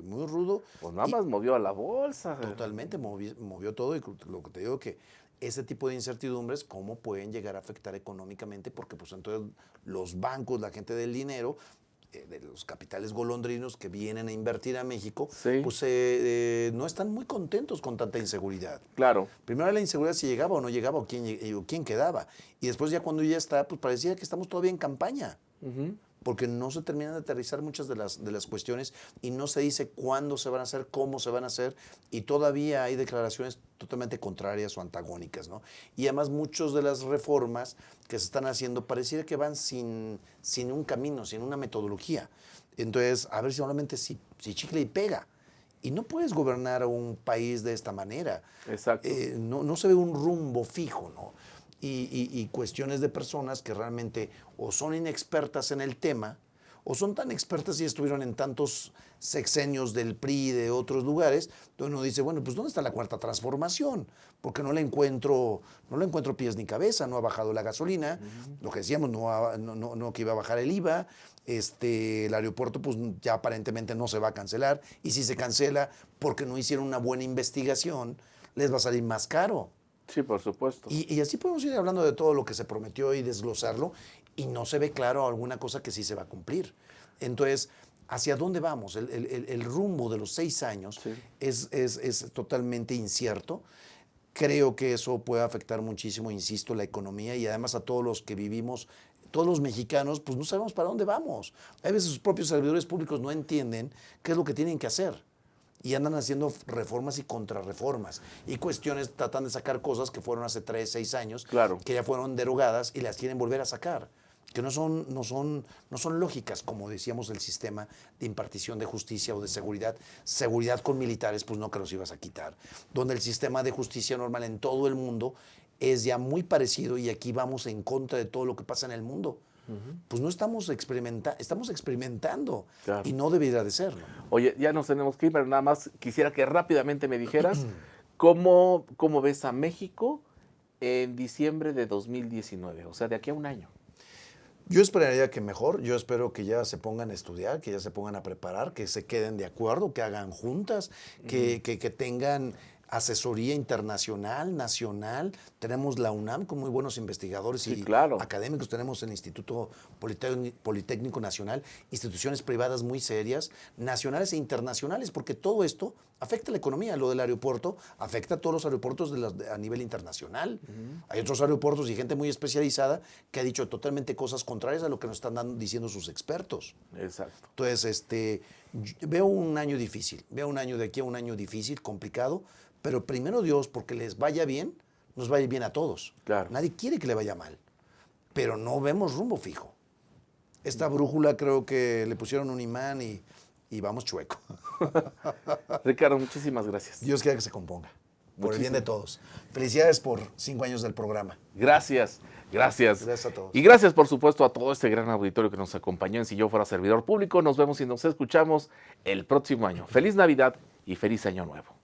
muy rudo. Pues nada más movió a la bolsa. Totalmente, movió todo y lo que te digo que ese tipo de incertidumbres, cómo pueden llegar a afectar económicamente, porque pues entonces los bancos, la gente del dinero, de los capitales golondrinos que vienen a invertir a México, pues no están muy contentos con tanta inseguridad. Claro. Primero la inseguridad si llegaba o no llegaba o quién quedaba. Y después ya cuando ya está, pues parecía que estamos todavía en campaña. Porque no se terminan de aterrizar muchas de las cuestiones y no se dice cuándo se van a hacer, cómo se van a hacer, y todavía hay declaraciones totalmente contrarias o antagónicas, ¿no? Y además muchas de las reformas que se están haciendo pareciera que van sin un camino, sin una metodología. Entonces, a ver si solamente si chicle y pega. Y no puedes gobernar a un país de esta manera. Exacto. No se ve un rumbo fijo, ¿no? Y cuestiones de personas que realmente o son inexpertas en el tema o son tan expertas y estuvieron en tantos sexenios del PRI y de otros lugares, donde uno dice, bueno, pues ¿dónde está la cuarta transformación? Porque no le encuentro pies ni cabeza, no ha bajado la gasolina, lo que decíamos, no que iba a bajar el IVA, el aeropuerto pues ya aparentemente no se va a cancelar, y si se cancela porque no hicieron una buena investigación, les va a salir más caro. Sí, por supuesto. Y así podemos ir hablando de todo lo que se prometió y desglosarlo, y no se ve claro alguna cosa que sí se va a cumplir. Entonces, ¿hacia dónde vamos? El rumbo de los 6 años es totalmente incierto. Creo que eso puede afectar muchísimo, insisto, la economía y además a todos los que vivimos, todos los mexicanos, pues no sabemos para dónde vamos. A veces sus propios servidores públicos no entienden qué es lo que tienen que hacer. Y andan haciendo reformas y contrarreformas. Y cuestiones, tratan de sacar cosas que fueron hace 3, 6 años, que ya fueron derogadas y las quieren volver a sacar. Que no son lógicas, como decíamos, el sistema de impartición de justicia o de seguridad. Seguridad con militares, pues no que los ibas a quitar. Donde el sistema de justicia normal en todo el mundo es ya muy parecido y aquí vamos en contra de todo lo que pasa en el mundo. Pues no estamos estamos experimentando y no debería de serlo. Oye, ya nos tenemos que ir, pero nada más quisiera que rápidamente me dijeras cómo ves a México en diciembre de 2019, o sea, de aquí a un año. Yo esperaría que mejor, yo espero que ya se pongan a estudiar, que ya se pongan a preparar, que se queden de acuerdo, que hagan juntas, que tengan asesoría internacional, nacional. Tenemos la UNAM con muy buenos investigadores Sí, y claro. académicos. Tenemos el Instituto Politécnico Nacional, instituciones privadas muy serias, nacionales e internacionales, porque todo esto afecta a la economía. Lo del aeropuerto afecta a todos los aeropuertos a nivel internacional. Hay otros aeropuertos y gente muy especializada que ha dicho totalmente cosas contrarias a lo que nos están diciendo sus expertos. Exacto. Entonces, veo un año difícil, veo un año de aquí a un año difícil, complicado, pero primero Dios, porque les vaya bien, nos vaya bien a todos. Claro. Nadie quiere que le vaya mal, pero no vemos rumbo fijo. Esta brújula creo que le pusieron un imán y vamos chueco. Ricardo, muchísimas gracias. Dios quiera que se componga, por el bien Muchísimo. de todos. Felicidades por 5 años del programa. Gracias, gracias. Gracias a todos. Y gracias, por supuesto, a todo este gran auditorio que nos acompañó en Si Yo Fuera Servidor Público. Nos vemos y nos escuchamos el próximo año. Feliz Navidad y feliz Año Nuevo.